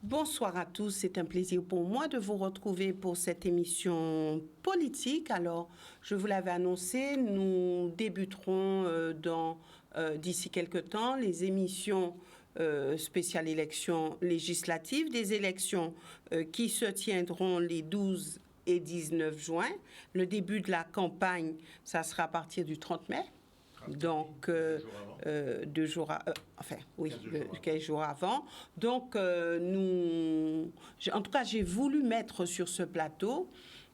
Bonsoir à tous, c'est un plaisir pour moi de vous retrouver pour cette émission politique. Alors, je vous l'avais annoncé, nous débuterons d'ici quelques temps les émissions spéciales élections législatives, des élections qui se tiendront les 12 et 19 juin. Le début de la campagne, ça sera à partir du 30 mai. Donc, 15 jours avant. Donc, en tout cas, j'ai voulu mettre sur ce plateau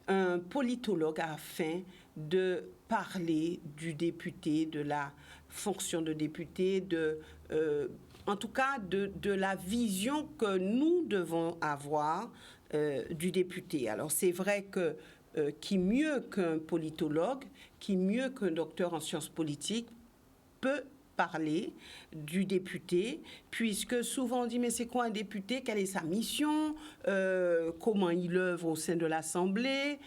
un politologue afin de parler du député, de la fonction de député, en tout cas de la vision que nous devons avoir du député. Alors, c'est vrai que qui mieux qu'un politologue, qui mieux qu'un docteur en sciences politiques peut parler du député, puisque souvent on dit mais c'est quoi un député, quelle est sa mission, comment il œuvre au sein de l'Assemblée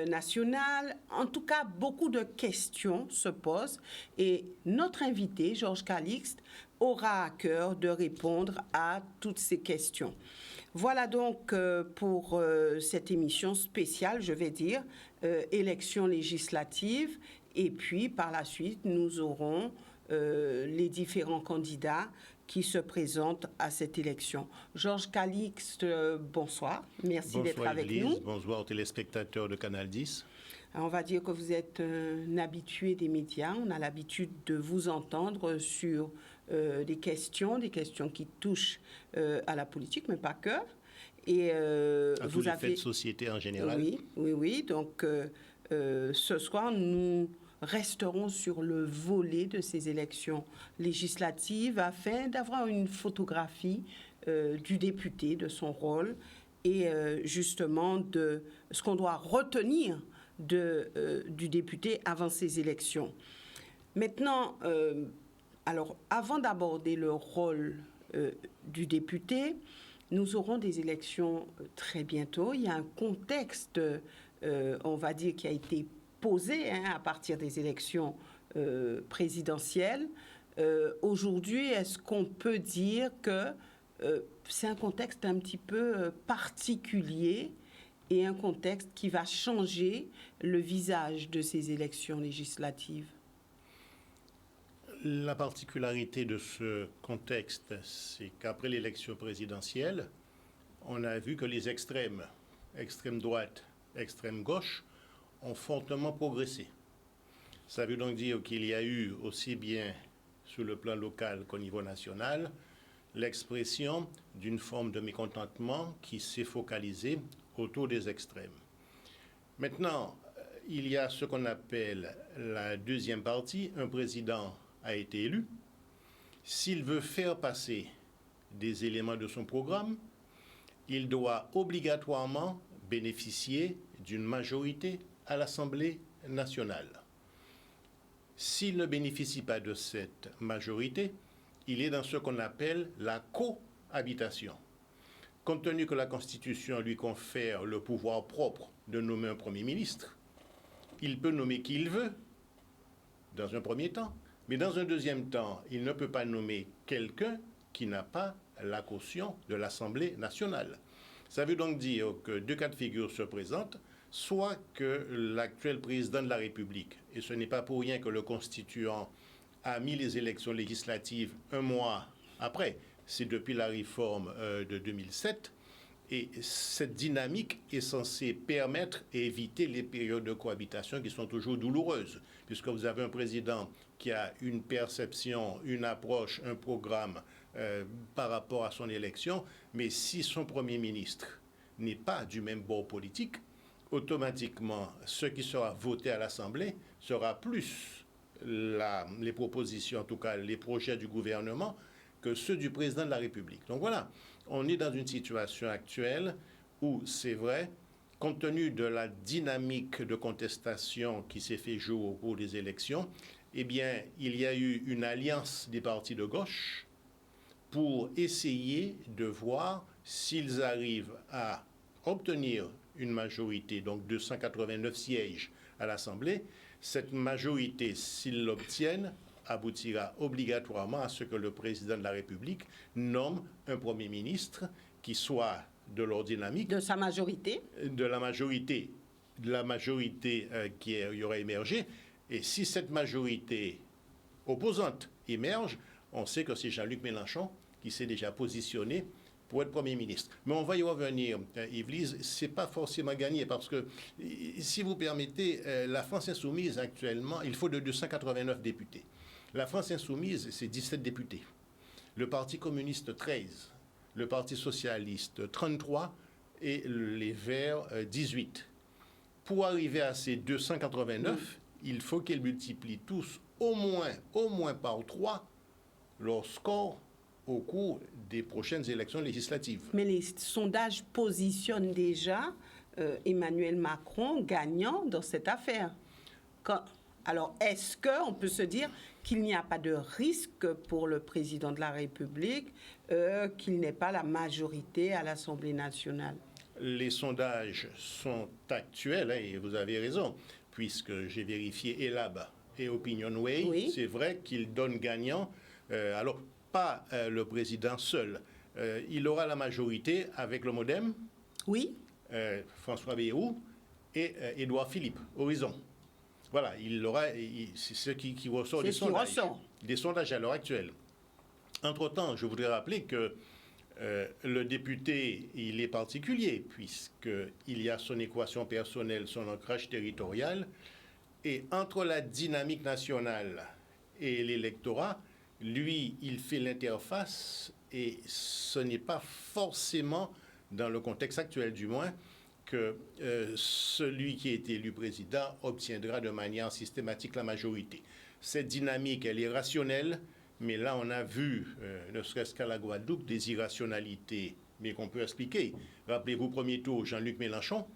nationale. En tout cas, beaucoup de questions se posent et notre invité, Georges Calixte, aura à cœur de répondre à toutes ces questions. Voilà donc pour cette émission spéciale, je vais dire, élections législatives. Et puis, par la suite, nous aurons les différents candidats qui se présentent à cette élection. Georges Calixte, bonsoir. Merci d'être avec nous. Bonsoir aux téléspectateurs de Canal 10. Alors, on va dire que vous êtes un habitué des médias. On a l'habitude de vous entendre sur des questions qui touchent à la politique, mais pas que. Et à tous les faits de société en général. Oui. Donc, ce soir, nous resterons sur le volet de ces élections législatives afin d'avoir une photographie du député, de son rôle et justement de ce qu'on doit retenir du député avant ces élections. Maintenant, alors, avant d'aborder le rôle du député, nous aurons des élections très bientôt. Il y a un contexte, on va dire, qui a été posé à partir des élections présidentielles. Aujourd'hui, est-ce qu'on peut dire que c'est un contexte un petit peu particulier et un contexte qui va changer le visage de ces élections législatives? La particularité de ce contexte, c'est qu'après l'élection présidentielle, on a vu que les extrême droite, extrême gauche, ont fortement progressé. Ça veut donc dire qu'il y a eu, aussi bien sur le plan local qu'au niveau national, l'expression d'une forme de mécontentement qui s'est focalisée autour des extrêmes. Maintenant, il y a ce qu'on appelle la deuxième partie. Un président a été élu. S'il veut faire passer des éléments de son programme, il doit obligatoirement bénéficier d'une majorité à l'Assemblée nationale. S'il ne bénéficie pas de cette majorité, il est dans ce qu'on appelle la cohabitation. Compte tenu que la Constitution lui confère le pouvoir propre de nommer un Premier ministre, il peut nommer qui il veut, dans un premier temps, mais dans un deuxième temps, il ne peut pas nommer quelqu'un qui n'a pas la caution de l'Assemblée nationale. Ça veut donc dire que deux cas de figure se présentent, soit que l'actuel président de la République, et ce n'est pas pour rien que le constituant a mis les élections législatives un mois après, c'est depuis la réforme de 2007, et cette dynamique est censée permettre et éviter les périodes de cohabitation qui sont toujours douloureuses, puisque vous avez un président qui a une perception, une approche, un programme par rapport à son élection, mais si son Premier ministre n'est pas du même bord politique, automatiquement, ce qui sera voté à l'Assemblée sera plus les propositions, en tout cas les projets du gouvernement, que ceux du président de la République. Donc voilà, on est dans une situation actuelle où, c'est vrai, compte tenu de la dynamique de contestation qui s'est fait jour au cours des élections, eh bien, il y a eu une alliance des partis de gauche pour essayer de voir s'ils arrivent à obtenir une majorité, donc 289 sièges à l'Assemblée. Cette majorité, s'ils l'obtiennent, aboutira obligatoirement à ce que le président de la République nomme un Premier ministre qui soit de leur dynamique. De sa majorité. De la majorité qui y aurait émergé. Et si cette majorité opposante émerge, on sait que c'est Jean-Luc Mélenchon qui s'est déjà positionné pour être Premier ministre. Mais on va y revenir, Yves-Lise, ce n'est pas forcément gagné parce que, si vous permettez, la France insoumise actuellement, il faut de 289 députés. La France insoumise, c'est 17 députés. Le Parti communiste, 13. Le Parti socialiste, 33. Et les Verts, 18. Pour arriver à ces 289, il faut qu'ils multiplient tous au moins par 3 leur score au cours des prochaines élections législatives. Mais les sondages positionnent déjà Emmanuel Macron gagnant dans cette affaire. Alors, est-ce qu'on peut se dire qu'il n'y a pas de risque pour le président de la République qu'il n'ait pas la majorité à l'Assemblée nationale? Les sondages sont actuels, hein, et vous avez raison, puisque j'ai vérifié Elab et Opinionway. Oui. C'est vrai qu'ils donnent gagnant. Alors, pas le président seul. Il aura la majorité avec le MoDem, Oui. François Bayrou et Édouard Philippe, Horizon. Voilà, c'est ce qui ressort des sondages. Des sondages à l'heure actuelle. Entre-temps, je voudrais rappeler que le député, il est particulier, puisqu'il y a son équation personnelle, son ancrage territorial, et entre la dynamique nationale et l'électorat, lui, il fait l'interface, et ce n'est pas forcément, dans le contexte actuel du moins, que celui qui est élu président obtiendra de manière systématique la majorité. Cette dynamique, elle est rationnelle, mais là, on a vu, ne serait-ce qu'à la Guadeloupe, des irrationalités, mais qu'on peut expliquer. Rappelez-vous, premier tour, Jean-Luc Mélenchon.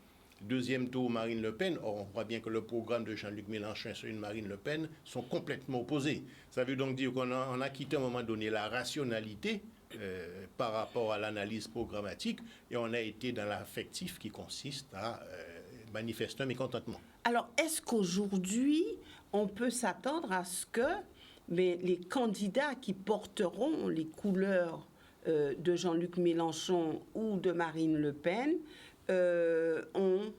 Deuxième tour, Marine Le Pen. Or, on voit bien que le programme de Jean-Luc Mélenchon et celui de Marine Le Pen sont complètement opposés. Ça veut donc dire qu'on a quitté à un moment donné la rationalité par rapport à l'analyse programmatique et on a été dans l'affectif qui consiste à manifester un mécontentement. Alors, est-ce qu'aujourd'hui, on peut s'attendre à ce que les candidats qui porteront les couleurs de Jean-Luc Mélenchon ou de Marine Le Pen ont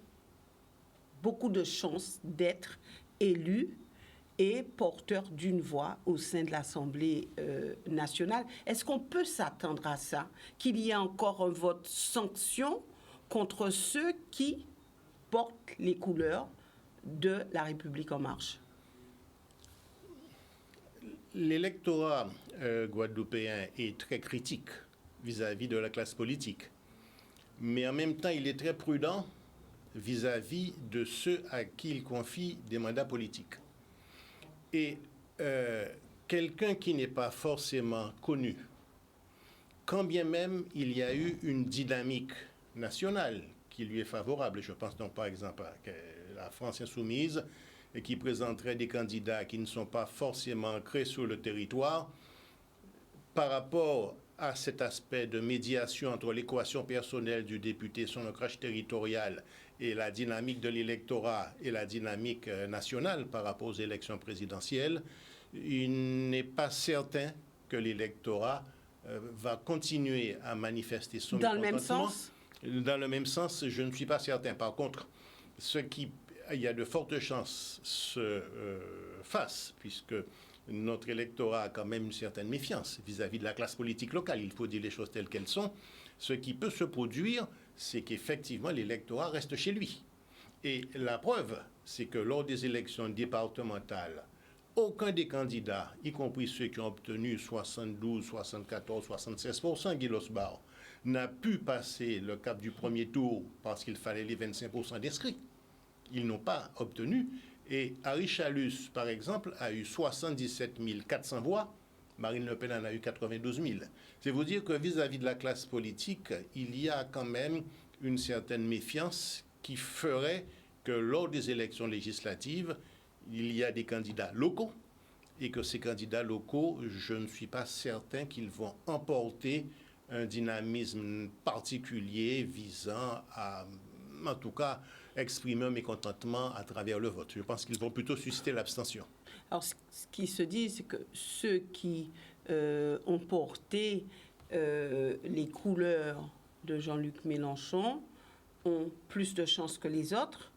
beaucoup de chances d'être élus et porteurs d'une voix au sein de l'Assemblée nationale? Est-ce qu'on peut s'attendre à ça, qu'il y ait encore un vote sanction contre ceux qui portent les couleurs de La République en marche? L'électorat guadeloupéen est très critique vis-à-vis de la classe politique. Mais en même temps, il est très prudent vis-à-vis de ceux à qui il confie des mandats politiques. Et quelqu'un qui n'est pas forcément connu, quand bien même il y a eu une dynamique nationale qui lui est favorable, je pense donc par exemple à la France insoumise, et qui présenterait des candidats qui ne sont pas forcément ancrés sur le territoire, par rapport à cet aspect de médiation entre l'équation personnelle du député, son ancrage territorial et la dynamique de l'électorat et la dynamique nationale par rapport aux élections présidentielles, il n'est pas certain que l'électorat va continuer à manifester son mécontentement. Dans le même sens? Dans le même sens, je ne suis pas certain. Par contre, il y a de fortes chances se fasse, puisque notre électorat a quand même une certaine méfiance vis-à-vis de la classe politique locale. Il faut dire les choses telles qu'elles sont. Ce qui peut se produire, c'est qu'effectivement, l'électorat reste chez lui. Et la preuve, c'est que lors des élections départementales, aucun des candidats, y compris ceux qui ont obtenu 72, 74, 76%, Guy Losbar, n'a pu passer le cap du premier tour parce qu'il fallait les 25% d'inscrits. Ils n'ont pas obtenu. Et Harry Chalus, par exemple, a eu 77 400 voix. Marine Le Pen en a eu 92 000. C'est vous dire que vis-à-vis de la classe politique, il y a quand même une certaine méfiance qui ferait que lors des élections législatives, il y a des candidats locaux et que ces candidats locaux, je ne suis pas certain qu'ils vont emporter un dynamisme particulier visant à, en tout cas, exprimer un mécontentement à travers le vote. Je pense qu'ils vont plutôt susciter l'abstention. Alors, ce qui se dit, c'est que ceux qui ont porté les couleurs de Jean-Luc Mélenchon ont plus de chances que les autres.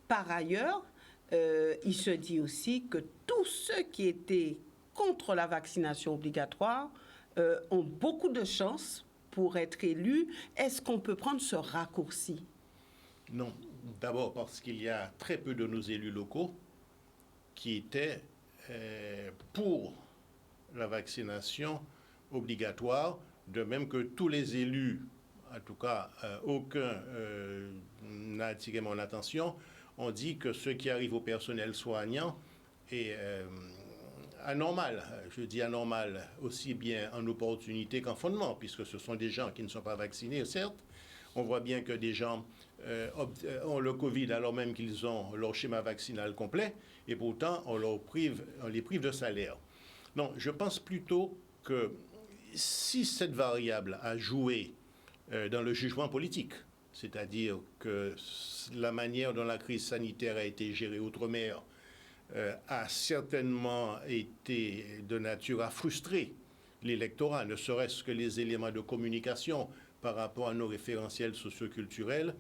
Par ailleurs, il se dit aussi que tous ceux qui étaient contre la vaccination obligatoire ont beaucoup de chances pour être élus. Est-ce qu'on peut prendre ce raccourci? Non. D'abord parce qu'il y a très peu de nos élus locaux qui étaient pour la vaccination obligatoire, de même que tous les élus, en tout cas aucun n'a attiré mon attention, on dit que ce qui arrive au personnel soignant est anormal. Je dis anormal aussi bien en opportunité qu'en fondement, puisque ce sont des gens qui ne sont pas vaccinés, certes. On voit bien que des gens ont le Covid alors même qu'ils ont leur schéma vaccinal complet, et pourtant on les prive de salaire. Non, je pense plutôt que si cette variable a joué dans le jugement politique, c'est-à-dire que la manière dont la crise sanitaire a été gérée outre-mer a certainement été de nature à frustrer l'électorat, ne serait-ce que les éléments de communication par rapport à nos référentiels socioculturels.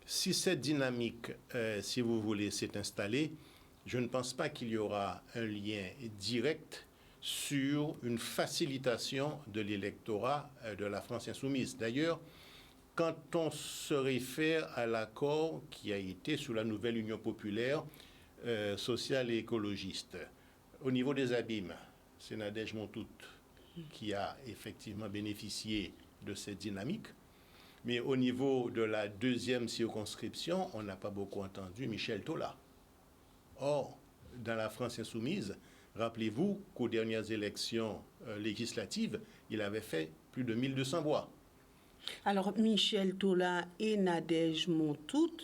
Si cette dynamique, si vous voulez, s'est installée, je ne pense pas qu'il y aura un lien direct sur une facilitation de l'électorat de la France insoumise. D'ailleurs, quand on se réfère à l'accord qui a été sous la nouvelle Union populaire sociale et écologiste, au niveau des abîmes, c'est Nadège Montout qui a effectivement bénéficié de cette dynamique. Mais au niveau de la deuxième circonscription, on n'a pas beaucoup entendu Michel Tola. Or, dans la France insoumise, rappelez-vous qu'aux dernières élections législatives, il avait fait plus de 1200 voix. Alors, Michel Tola et Nadège Montout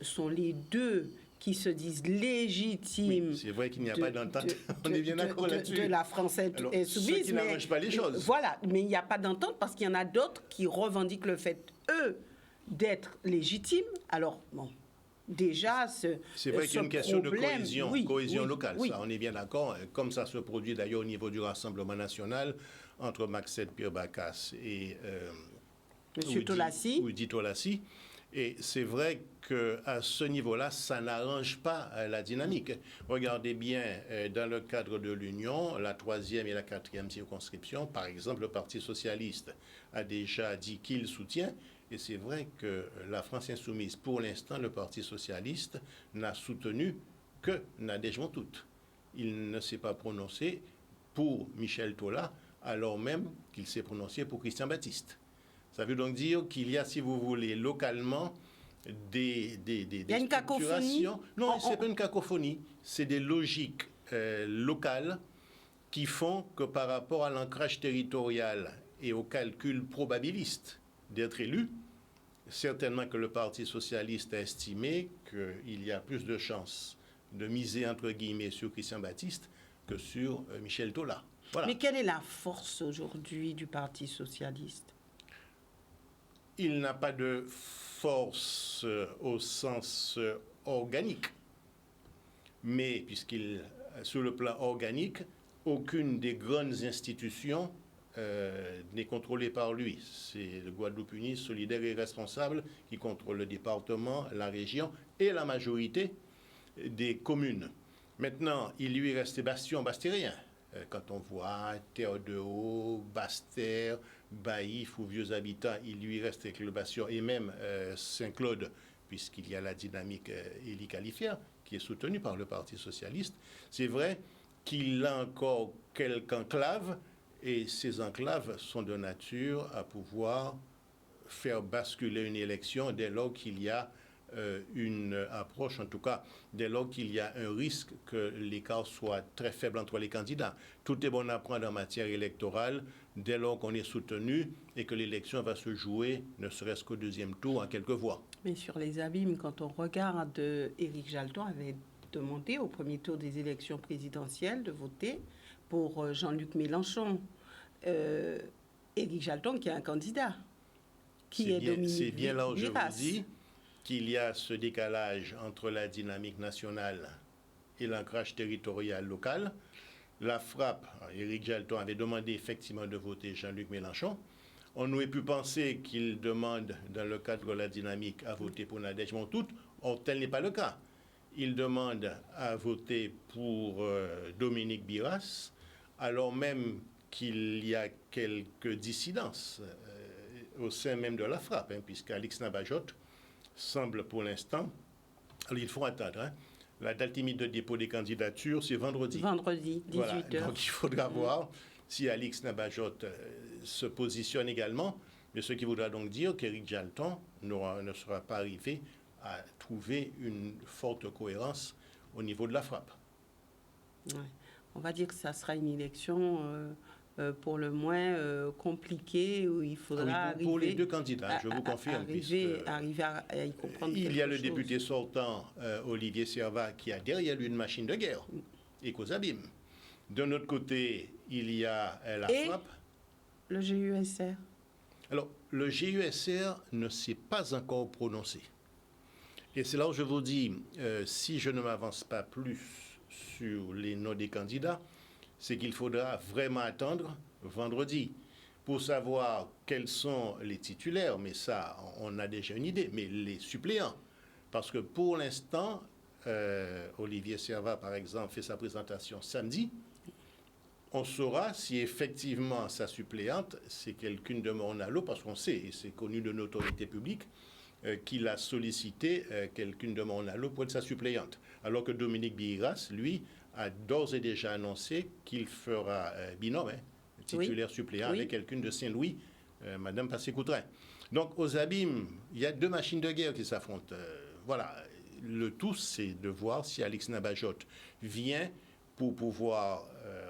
sont les deux qui se disent légitimes. Oui, c'est vrai qu'il n'y a pas d'entente. On est bien d'accord là-dessus. De la France insoumise. Ce qui n'arrange pas les choses. Voilà, mais il n'y a pas d'entente parce qu'il y en a d'autres qui revendiquent le fait, eux, d'être légitimes. Alors, bon, déjà, c'est vrai qu'il y a une question de cohésion locale. Oui. Ça, on est bien d'accord. Comme ça se produit d'ailleurs au niveau du Rassemblement national entre Maxette Pierre-Bacas et M. Tolassi. Ouidi Tolassi. Et c'est vrai qu'à ce niveau-là, ça n'arrange pas la dynamique. Regardez bien, dans le cadre de l'Union, la 3e et la 4e circonscription, par exemple, le Parti socialiste a déjà dit qu'il soutient. Et c'est vrai que la France insoumise, pour l'instant, le Parti socialiste n'a soutenu que Nadège Montout. Il ne s'est pas prononcé pour Michel Tola, alors même qu'il s'est prononcé pour Christian Baptiste. Ça veut donc dire qu'il y a, si vous voulez, localement des il y a une cacophonie. Non, ce n'est pas une cacophonie. C'est des logiques locales qui font que par rapport à l'ancrage territorial et au calcul probabiliste d'être élu, certainement que le Parti socialiste a estimé qu'il y a plus de chances de miser, entre guillemets, sur Christian Baptiste que sur Michel Tola. Voilà. Mais quelle est la force aujourd'hui du Parti socialiste ? Il n'a pas de force au sens organique. Mais sur le plan organique, aucune des grandes institutions n'est contrôlée par lui. C'est le Guadeloupe Unis, solidaire et responsable qui contrôle le département, la région et la majorité des communes. Maintenant, il lui reste bastion bastérien. Quand on voit Terre-de-Haut, Basse-Terre, Baïf ou Vieux Habitants, il lui reste avec le bastion et même Saint-Claude, puisqu'il y a la dynamique hélicalifère qui est soutenue par le Parti socialiste. C'est vrai qu'il a encore quelques enclaves et ces enclaves sont de nature à pouvoir faire basculer une élection dès lors qu'il y a une approche, en tout cas, dès lors qu'il y a un risque que l'écart soit très faible entre les candidats. Tout est bon à prendre en matière électorale dès lors qu'on est soutenu et que l'élection va se jouer, ne serait-ce qu'au deuxième tour, en quelques voix. Mais sur les abîmes, quand on regarde, Éric Jalton avait demandé au premier tour des élections présidentielles de voter pour Jean-Luc Mélenchon. Éric Jalton qui est un candidat, qui est Dominique Vieras. C'est bien là où je vous dis qu'il y a ce décalage entre la dynamique nationale et l'ancrage territorial local. La frappe, Éric Jalton avait demandé effectivement de voter Jean-Luc Mélenchon. On aurait pu penser qu'il demande, dans le cadre de la dynamique, à voter pour Nadège Montout. Or, tel n'est pas le cas. Il demande à voter pour Dominique Biras, alors même qu'il y a quelques dissidences au sein même de la frappe, puisqu'Alix Nabajot semble pour l'instant... Alors, il faut attendre. La date limite de dépôt des candidatures, c'est vendredi. Vendredi, 18h. Voilà. Donc, il faudra voir si Alix Nabajot se positionne également. Mais ce qui voudra donc dire qu'Éric Jalton ne sera pas arrivé à trouver une forte cohérence au niveau de la frappe. Ouais. On va dire que ça sera une élection pour le moins compliquée, où il faudra arriver... Pour les deux candidats, je vous confirme. Arriver à y comprendre il y a le chose. député sortant, Olivier Servat, qui a derrière lui une machine de guerre, Ecosabim. D'un autre côté, il y a la frappe. Le GUSR. Alors, le GUSR ne s'est pas encore prononcé. Et c'est là où je vous dis, si je ne m'avance pas plus sur les noms des candidats, c'est qu'il faudra vraiment attendre vendredi pour savoir quels sont les titulaires. Mais ça, on a déjà une idée, mais les suppléants. Parce que pour l'instant, Olivier Servat, par exemple, fait sa présentation samedi. On saura si effectivement sa suppléante, c'est quelqu'une de Morne-à-l'eau, parce qu'on sait, et c'est connu de l'autorité publique, qu'il a sollicité quelqu'une de Morne-à-l'eau pour être sa suppléante. Alors que Dominique Biras, lui, a d'ores et déjà annoncé qu'il fera binôme, titulaire suppléant avec quelqu'une de Saint-Louis, Madame Passé-Coutrin. Donc, aux abîmes, il y a deux machines de guerre qui s'affrontent. Voilà, le tout, c'est de voir si Alix Nabajot vient pour pouvoir,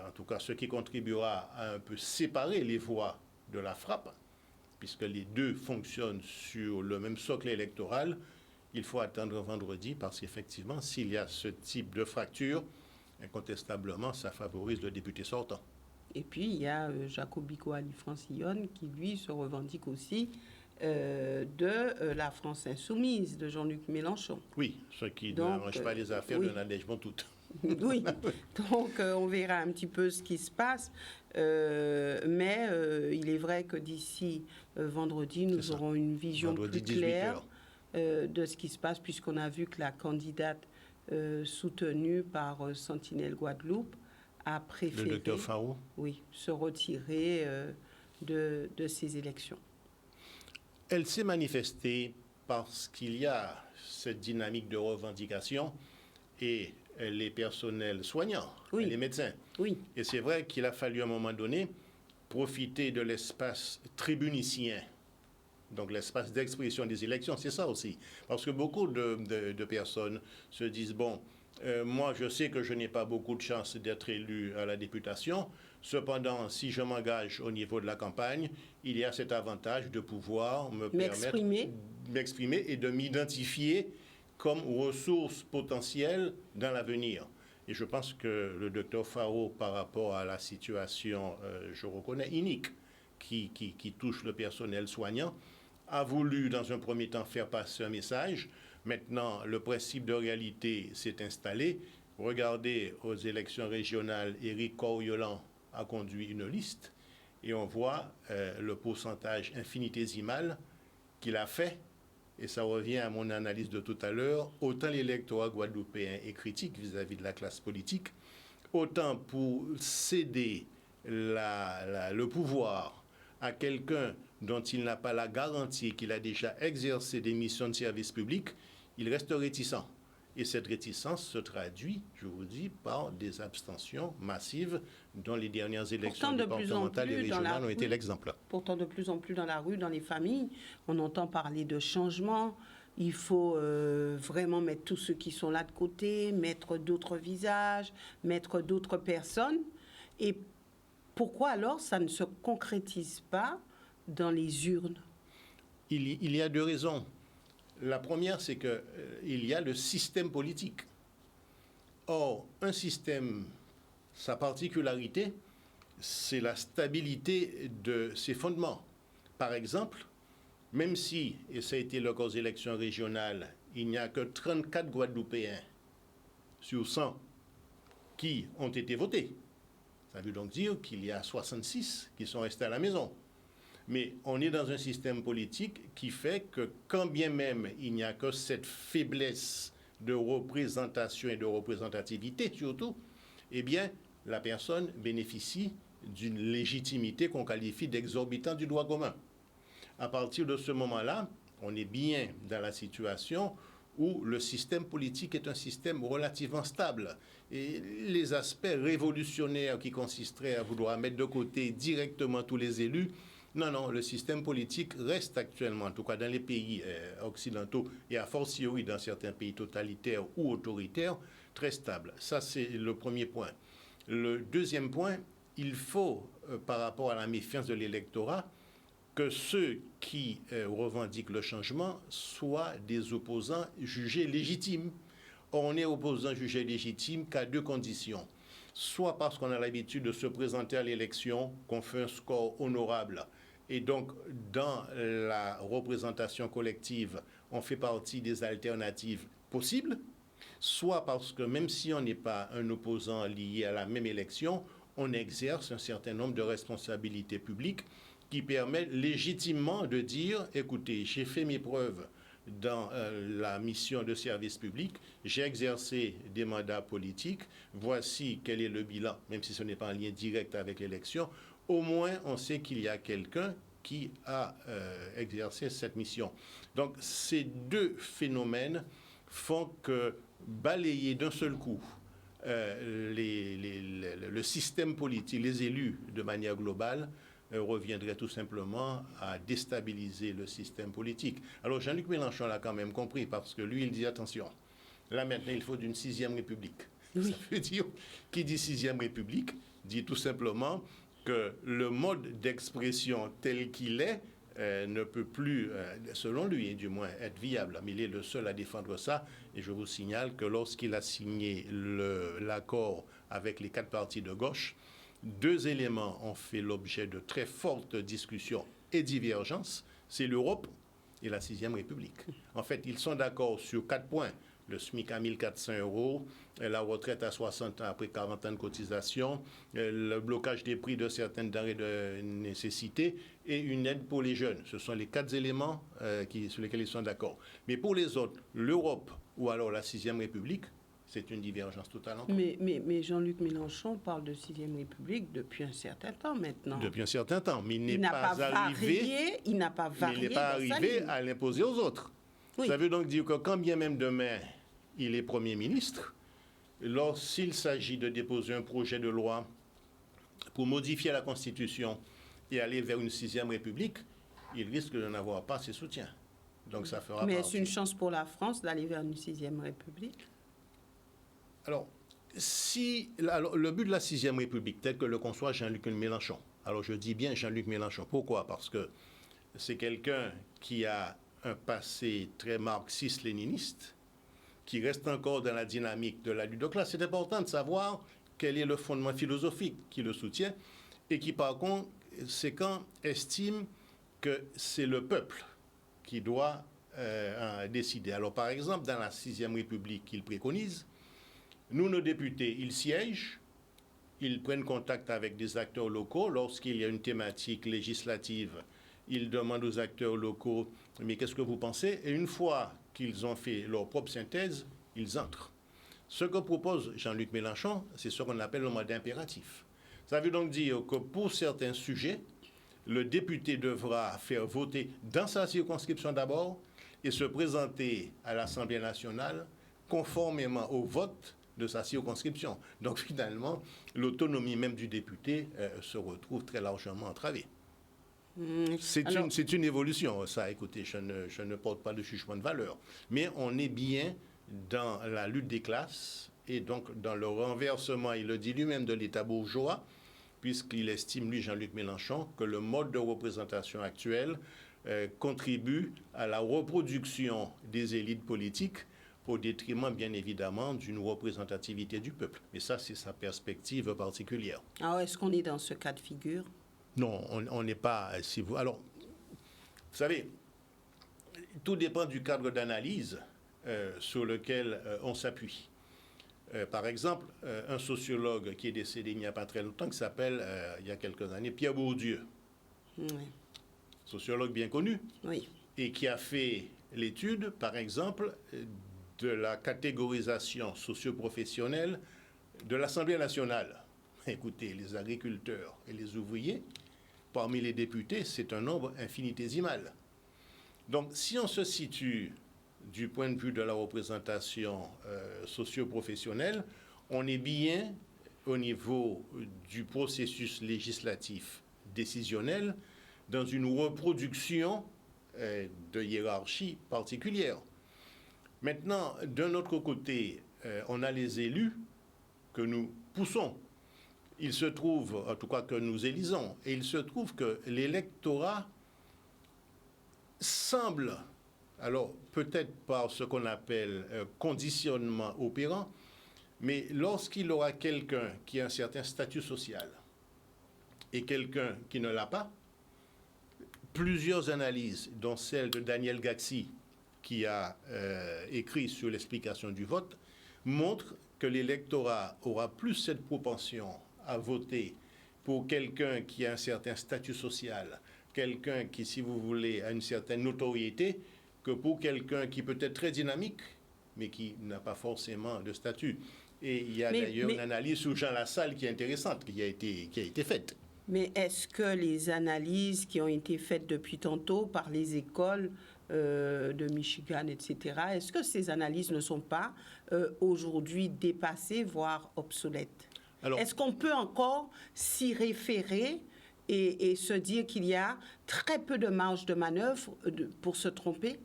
en tout cas, ce qui contribuera à un peu séparer les voix de la frappe, puisque les deux fonctionnent sur le même socle électoral. Il faut attendre vendredi, parce qu'effectivement, s'il y a ce type de fracture, incontestablement, ça favorise le député sortant. Et puis, il y a Jacobico Ali-Francillon qui, lui, se revendique aussi de la France insoumise, de Jean-Luc Mélenchon. Oui, ce qui n'arrange pas les affaires de Nadège Montout. Oui, donc on verra un petit peu ce qui se passe. Mais il est vrai que d'ici vendredi, nous aurons une vision plus claire de ce qui se passe, puisqu'on a vu que la candidate soutenue par Sentinelle Guadeloupe a préféré, le docteur Faro, oui, se retirer de ces élections. Elle s'est manifestée parce qu'il y a cette dynamique de revendication et les personnels soignants, les médecins. Oui. Et c'est vrai qu'il a fallu à un moment donné profiter de l'espace tribunicien, donc l'espace d'expression des élections, c'est ça aussi. Parce que beaucoup de personnes se disent, bon, moi je sais que je n'ai pas beaucoup de chance d'être élu à la députation, cependant si je m'engage au niveau de la campagne, il y a cet avantage de pouvoir me permettre m'exprimer et de m'identifier comme ressource potentielle dans l'avenir. Et je pense que le docteur Faro, par rapport à la situation, je reconnais, inique, qui touche le personnel soignant, a voulu, dans un premier temps, faire passer un message. Maintenant, le principe de réalité s'est installé. Regardez, aux élections régionales, Éric Coriolan a conduit une liste et on voit le pourcentage infinitésimal qu'il a fait. Et ça revient à mon analyse de tout à l'heure. Autant l'électorat guadeloupéen est critique vis-à-vis de la classe politique, autant pour céder le pouvoir à quelqu'un dont il n'a pas la garantie qu'il a déjà exercé des missions de service public, il reste réticent. Et cette réticence se traduit, je vous dis, par des abstentions massives dont les dernières élections départementales et régionales ont été l'exemple. Pourtant, de plus en plus dans la rue, dans les familles, on entend parler de changement. Il faut vraiment mettre tous ceux qui sont là de côté, mettre d'autres visages, mettre d'autres personnes. Et pourquoi alors ça ne se concrétise pas dans les urnes? Il y a deux raisons. La première, c'est qu'il y a le système politique. Or, un système, sa particularité, c'est la stabilité de ses fondements. Par exemple, même si, et ça a été le cas aux élections régionales, il n'y a que 34 Guadeloupéens sur 100 qui ont été votés. Ça veut donc dire qu'il y a 66 qui sont restés à la maison. Mais on est dans un système politique qui fait que quand bien même il n'y a que cette faiblesse de représentation et de représentativité surtout, eh bien, la personne bénéficie d'une légitimité qu'on qualifie d'exorbitant du droit commun. À partir de ce moment-là, on est bien dans la situation où le système politique est un système relativement stable. Et les aspects révolutionnaires qui consisteraient à vouloir mettre de côté directement tous les élus, non, le système politique reste actuellement, en tout cas dans les pays occidentaux et a fortiori dans certains pays totalitaires ou autoritaires, très stable. Ça, c'est le premier point. Le deuxième point, il faut, par rapport à la méfiance de l'électorat, que ceux qui revendiquent le changement soient des opposants jugés légitimes. Or, on est opposant jugé légitime qu'à deux conditions. Soit parce qu'on a l'habitude de se présenter à l'élection, qu'on fait un score honorable, et donc dans la représentation collective, on fait partie des alternatives possibles, soit parce que même si on n'est pas un opposant lié à la même élection, on exerce un certain nombre de responsabilités publiques qui permettent légitimement de dire, écoutez, j'ai fait mes preuves dans la mission de service public, j'ai exercé des mandats politiques, voici quel est le bilan, même si ce n'est pas en lien direct avec l'élection, au moins on sait qu'il y a quelqu'un qui a exercé cette mission. Donc ces deux phénomènes font que balayer d'un seul coup le système politique, les élus de manière globale, reviendrait tout simplement à déstabiliser le système politique. Alors Jean-Luc Mélenchon l'a quand même compris, parce que lui, il dit attention, là maintenant il faut d'une 6e République. Oui. Ça veut dire, qui dit 6e République, dit tout simplement que le mode d'expression tel qu'il est ne peut plus, selon lui du moins, être viable. Mais il est le seul à défendre ça. Et je vous signale que lorsqu'il a signé l'accord avec les 4 partis de gauche, 2 éléments ont fait l'objet de très fortes discussions et divergences. C'est l'Europe et la 6e République. En fait, ils sont d'accord sur 4 points. Le SMIC à 1 400 €, la retraite à 60 ans après 40 ans de cotisation, le blocage des prix de certaines denrées de nécessité et une aide pour les jeunes. Ce sont les 4 éléments sur lesquels ils sont d'accord. Mais pour les autres, l'Europe ou alors la 6e République, c'est une divergence totale. Mais Jean-Luc Mélenchon parle de 6e République depuis un certain temps maintenant. Depuis un certain temps, mais il n'a pas arrivé à l'imposer aux autres. Oui. Ça veut donc dire que quand bien même demain, il est Premier ministre, lorsqu'il s'agit de déposer un projet de loi pour modifier la Constitution et aller vers une 6e République, il risque de n'avoir pas ses soutiens. Donc ça fera Mais est-ce une chance pour la France d'aller vers une 6e République? Alors, le but de la 6e République, tel que le conçoit Jean-Luc Mélenchon, alors je dis bien Jean-Luc Mélenchon, pourquoi? Parce que c'est quelqu'un qui a un passé très marxiste-léniniste, qui reste encore dans la dynamique de la lutte de classe. C'est important de savoir quel est le fondement philosophique qui le soutient et qui, par conséquent, estime que c'est le peuple qui doit décider. Alors, par exemple, dans la 6e République qu'il préconise, nous, nos députés, ils siègent, ils prennent contact avec des acteurs locaux. Lorsqu'il y a une thématique législative, ils demandent aux acteurs locaux, mais qu'est-ce que vous pensez? Et une fois qu'ils ont fait leur propre synthèse, ils entrent. Ce que propose Jean-Luc Mélenchon, c'est ce qu'on appelle le mode impératif. Ça veut donc dire que pour certains sujets, le député devra faire voter dans sa circonscription d'abord et se présenter à l'Assemblée nationale conformément au vote de sa circonscription. Donc finalement, l'autonomie même du député se retrouve très largement entravée. C'est une évolution, ça, écoutez, je ne porte pas de jugement de valeur. Mais on est bien dans la lutte des classes et donc dans le renversement, il le dit lui-même, de l'État bourgeois, puisqu'il estime, lui, Jean-Luc Mélenchon, que le mode de représentation actuel contribue à la reproduction des élites politiques au détriment, bien évidemment, d'une représentativité du peuple. Et ça, c'est sa perspective particulière. Alors, est-ce qu'on est dans ce cas de figure? Non, on n'est pas... Alors, vous savez, tout dépend du cadre d'analyse sur lequel on s'appuie. Par exemple, un sociologue qui est décédé il n'y a pas très longtemps, qui s'appelle, il y a quelques années, Pierre Bourdieu. Oui. Sociologue bien connu. Oui. Et qui a fait l'étude, par exemple, de la catégorisation socio-professionnelle de l'Assemblée nationale. Écoutez, les agriculteurs et les ouvriers, parmi les députés, c'est un nombre infinitésimal. Donc, si on se situe du point de vue de la représentation socio-professionnelle, on est bien au niveau du processus législatif décisionnel dans une reproduction de hiérarchie particulière. Maintenant, d'un autre côté, on a les élus que nous poussons. Il se trouve, en tout cas que nous élisons, et il se trouve que l'électorat semble, alors peut-être par ce qu'on appelle conditionnement opérant, mais lorsqu'il aura quelqu'un qui a un certain statut social et quelqu'un qui ne l'a pas, plusieurs analyses, dont celle de Daniel Gaxi, qui a écrit sur l'explication du vote, montrent que l'électorat aura plus cette propension à voter pour quelqu'un qui a un certain statut social, quelqu'un qui, si vous voulez, a une certaine notoriété, que pour quelqu'un qui peut être très dynamique, mais qui n'a pas forcément de statut. Et il y a d'ailleurs une analyse sur Jean Lassalle qui est intéressante, qui a été faite. Mais est-ce que les analyses qui ont été faites depuis tantôt par les écoles de Michigan, etc., est-ce que ces analyses ne sont pas aujourd'hui dépassées, voire obsolètes? Alors, est-ce qu'on peut encore s'y référer et se dire qu'il y a très peu de marge de manœuvre pour se tromper?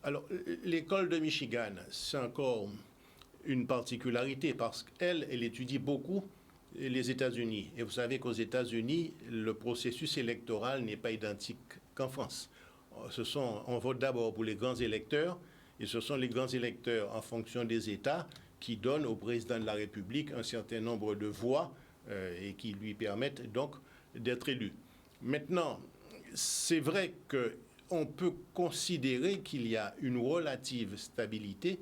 Alors, l'école de Michigan, c'est encore une particularité parce qu'elle étudie beaucoup les États-Unis. Et vous savez qu'aux États-Unis, le processus électoral n'est pas identique qu'en France. On vote d'abord pour les grands électeurs, et ce sont les grands électeurs en fonction des États qui donnent au président de la République un certain nombre de voix et qui lui permettent donc d'être élu. Maintenant, c'est vrai qu'on peut considérer qu'il y a une relative stabilité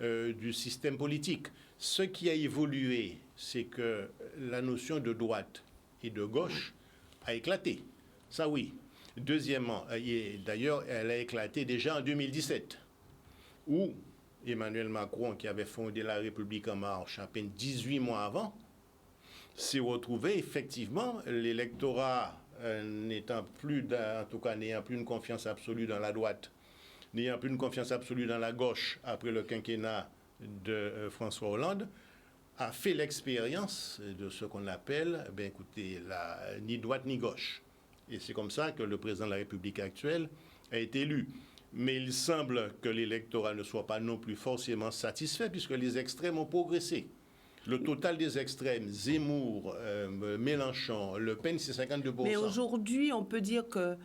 du système politique. Ce qui a évolué, c'est que la notion de droite et de gauche a éclaté. Ça, oui. Deuxièmement, d'ailleurs, elle a éclaté déjà en 2017, où Emmanuel Macron, qui avait fondé la République en marche à peine 18 mois avant, s'est retrouvé effectivement, l'électorat n'étant plus, en tout cas n'ayant plus une confiance absolue dans la droite, n'ayant plus une confiance absolue dans la gauche après le quinquennat de François Hollande, a fait l'expérience de ce qu'on appelle, écoutez, ni droite ni gauche. Et c'est comme ça que le président de la République actuelle a été élu. Mais il semble que l'électorat ne soit pas non plus forcément satisfait puisque les extrêmes ont progressé. Le total des extrêmes, Zemmour, Mélenchon, Le Pen, c'est 52%. Mais aujourd'hui, on peut dire que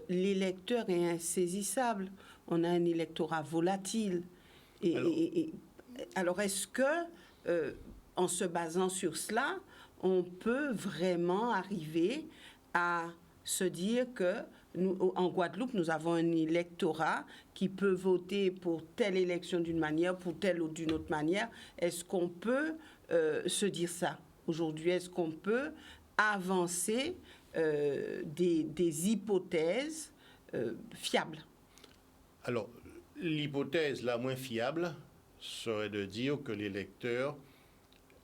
l'électeur est insaisissable. On a un électorat volatile. Alors est-ce que, en se basant sur cela, on peut vraiment arriver à se dire que nous, en Guadeloupe, nous avons un électorat qui peut voter pour telle élection d'une manière, pour telle ou d'une autre manière. Est-ce qu'on peut se dire ça aujourd'hui? Est-ce qu'on peut avancer des hypothèses fiables? Alors, l'hypothèse la moins fiable serait de dire que l'électeur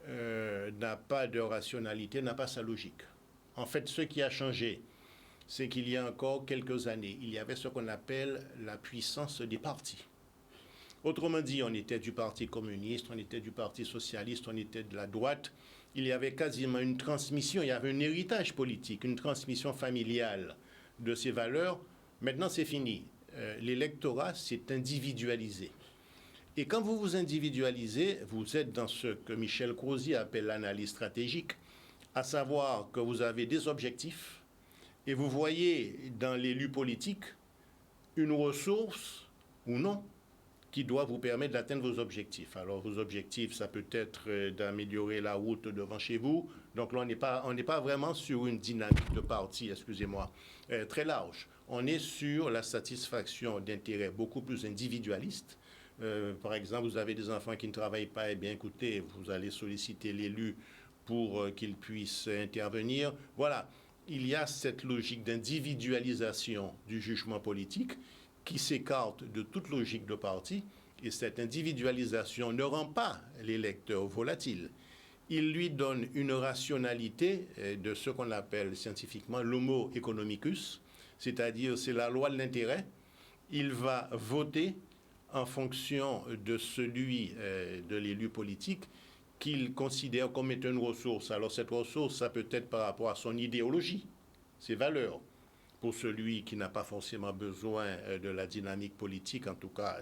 n'a pas de rationalité, n'a pas sa logique. En fait, ce qui a changé, c'est qu'il y a encore quelques années, il y avait ce qu'on appelle la puissance des partis. Autrement dit, on était du Parti communiste, on était du Parti socialiste, on était de la droite. Il y avait quasiment une transmission, il y avait un héritage politique, une transmission familiale de ces valeurs. Maintenant, c'est fini. L'électorat s'est individualisé. Et quand vous vous individualisez, vous êtes dans ce que Michel Crozier appelle l'analyse stratégique, à savoir que vous avez des objectifs, et vous voyez dans l'élu politique une ressource ou non qui doit vous permettre d'atteindre vos objectifs. Alors vos objectifs, ça peut être d'améliorer la route devant chez vous. Donc là, on n'est pas vraiment sur une dynamique de parti, excusez-moi, très large. On est sur la satisfaction d'intérêts beaucoup plus individualistes Par exemple, vous avez des enfants qui ne travaillent pas, eh bien écoutez, vous allez solliciter l'élu pour qu'il puisse intervenir. Voilà, il y a cette logique d'individualisation du jugement politique qui s'écarte de toute logique de parti, et cette individualisation ne rend pas l'électeur volatile. Il lui donne une rationalité de ce qu'on appelle scientifiquement l'homo economicus, c'est-à-dire c'est la loi de l'intérêt. Il va voter en fonction de celui de l'élu politique qu'il considère comme étant une ressource. Alors cette ressource, ça peut être par rapport à son idéologie, ses valeurs. Pour celui qui n'a pas forcément besoin de la dynamique politique, en tout cas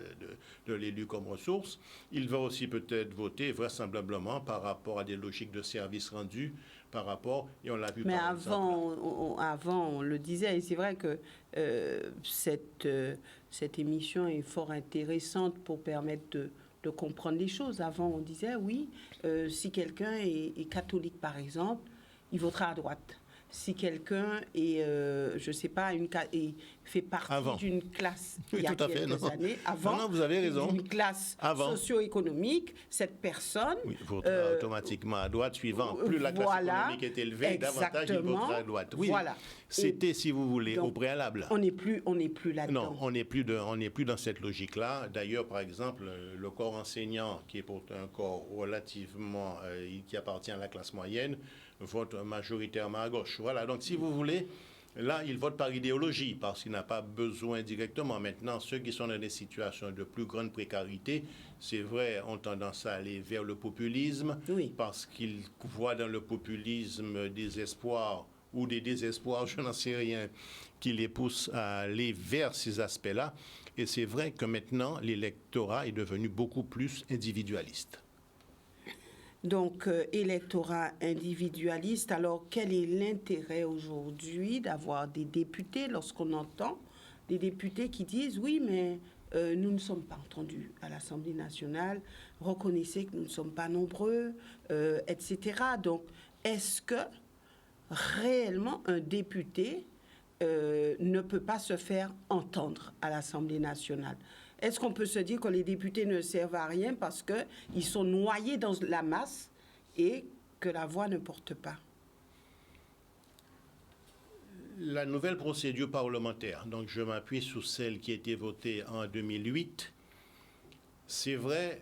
de l'élu comme ressource, il va aussi peut-être voter vraisemblablement par rapport à des logiques de services rendus, par rapport, et on l'a vu mais par exemple. avant, on le disait, et c'est vrai que cette émission est fort intéressante pour permettre de comprendre les choses. Avant, on disait, oui, si quelqu'un est catholique, par exemple, il votera à droite. Si quelqu'un est, je ne sais pas, fait partie d'une classe, oui, il y a quelques années, avant, vous avez raison. D'une classe socio-économique, cette personne... Oui, votera automatiquement à droite, suivant. Plus la classe économique est élevée, davantage il votera à droite. Oui, voilà. C'était, si vous voulez, donc, au préalable. On n'est plus là-dedans. Non, on n'est plus dans cette logique-là. D'ailleurs, par exemple, le corps enseignant, qui est pourtant un corps relativement, qui appartient à la classe moyenne, vote majoritairement à gauche. Voilà, donc si vous voulez, là, il vote par idéologie, parce qu'il n'a pas besoin directement. Maintenant, ceux qui sont dans des situations de plus grande précarité, c'est vrai, ont tendance à aller vers le populisme, oui, parce qu'ils voient dans le populisme des espoirs ou des désespoirs, je n'en sais rien, qui les poussent à aller vers ces aspects-là. Et c'est vrai que maintenant, l'électorat est devenu beaucoup plus individualiste. Donc, électorat individualiste. Alors, quel est l'intérêt aujourd'hui d'avoir des députés, lorsqu'on entend des députés qui disent « Oui, mais nous ne sommes pas entendus à l'Assemblée nationale, reconnaissez que nous ne sommes pas nombreux, etc. » Donc, est-ce que réellement un député ne peut pas se faire entendre à l'Assemblée nationale? Est-ce qu'on peut se dire que les députés ne servent à rien parce qu'ils sont noyés dans la masse et que la voix ne porte pas? La nouvelle procédure parlementaire, donc je m'appuie sur celle qui a été votée en 2008. C'est vrai,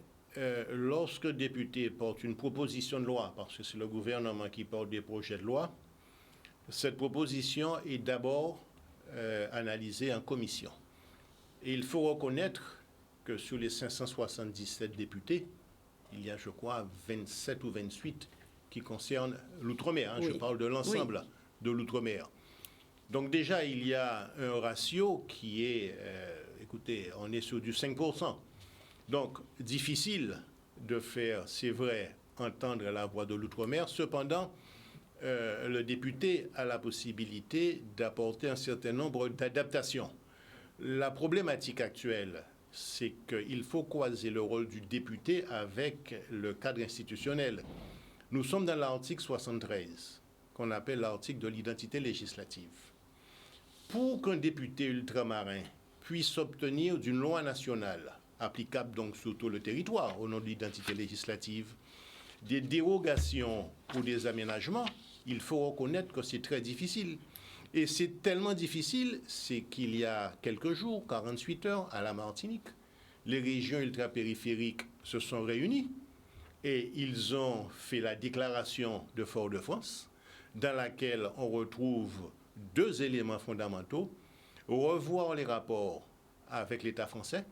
lorsque le député porte une proposition de loi, parce que c'est le gouvernement qui porte des projets de loi, cette proposition est d'abord analysée en commission. Et il faut reconnaître que sur les 577 députés, il y a, je crois, 27 ou 28 qui concernent l'outre-mer. Oui. Je parle de l'ensemble de l'outre-mer. Donc déjà, il y a un ratio qui est, écoutez, on est sur du 5%. Donc, difficile de faire, c'est vrai, entendre la voix de l'outre-mer. Cependant, le député a la possibilité d'apporter un certain nombre d'adaptations. La problématique actuelle, c'est qu'il faut croiser le rôle du député avec le cadre institutionnel. Nous sommes dans l'article 73, qu'on appelle l'article de l'identité législative. Pour qu'un député ultramarin puisse obtenir d'une loi nationale, applicable donc sur tout le territoire au nom de l'identité législative, des dérogations ou des aménagements, il faut reconnaître que c'est très difficile. Et c'est tellement difficile, c'est qu'il y a quelques jours, 48 heures, à la Martinique, les régions ultrapériphériques se sont réunies et ils ont fait la déclaration de Fort-de-France, dans laquelle on retrouve deux éléments fondamentaux: revoir les rapports avec l'État français,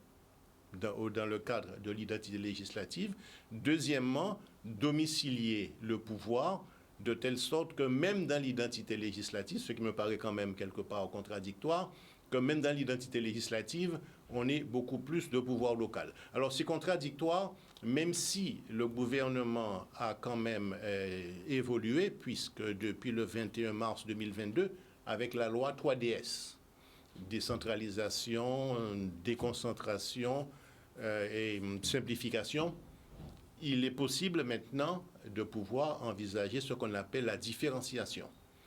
dans le cadre de l'identité législative. Deuxièmement, domicilier le pouvoir de telle sorte que même dans l'identité législative, ce qui me paraît quand même quelque part contradictoire, que même dans l'identité législative, on ait beaucoup plus de pouvoir local. Alors c'est contradictoire, même si le gouvernement a quand même évolué, puisque depuis le 21 mars 2022, avec la loi 3DS, décentralisation, déconcentration et simplification, il est possible maintenant de pouvoir envisager ce qu'on appelle la différenciation.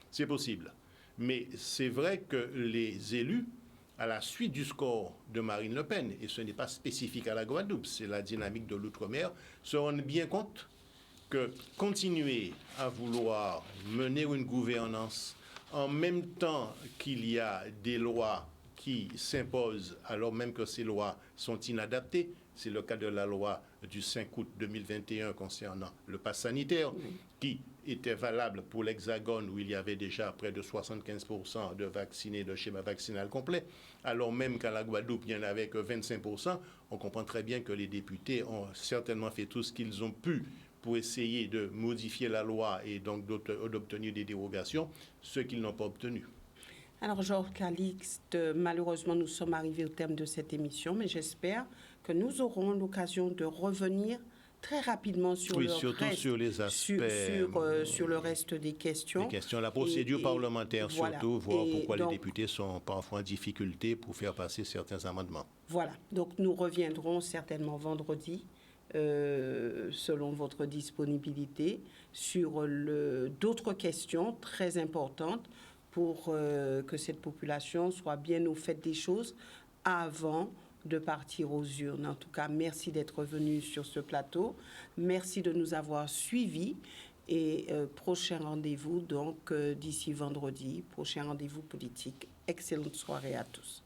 C'est possible. Mais c'est vrai que les élus à la suite du score de Marine Le Pen, et ce n'est pas spécifique à la Guadeloupe, c'est la dynamique de l'outre-mer, se rendent bien compte que continuer à vouloir mener une gouvernance en même temps qu'il y a des lois qui s'imposent alors même que ces lois sont inadaptées, c'est le cas de la loi du 5 août 2021 concernant le pass sanitaire, qui était valable pour l'Hexagone où il y avait déjà près de 75% de vaccinés de schéma vaccinal complet, alors même qu'à la Guadeloupe, il n'y en avait que 25%. On comprend très bien que les députés ont certainement fait tout ce qu'ils ont pu pour essayer de modifier la loi et donc d'obtenir des dérogations, ce qu'ils n'ont pas obtenu. Alors, Georges Calixte, malheureusement, nous sommes arrivés au terme de cette émission, mais j'espère que nous aurons l'occasion de revenir très rapidement sur le reste, sur les aspects, sur le reste des questions. La procédure parlementaire voilà. surtout, voir pourquoi les députés sont parfois en difficulté pour faire passer certains amendements. Voilà, donc nous reviendrons certainement vendredi, selon votre disponibilité, sur d'autres questions très importantes pour que cette population soit bien au fait des choses avant de partir aux urnes. En tout cas, merci d'être venu sur ce plateau. Merci de nous avoir suivis. Et prochain rendez-vous, donc, d'ici vendredi, prochain rendez-vous politique. Excellente soirée à tous.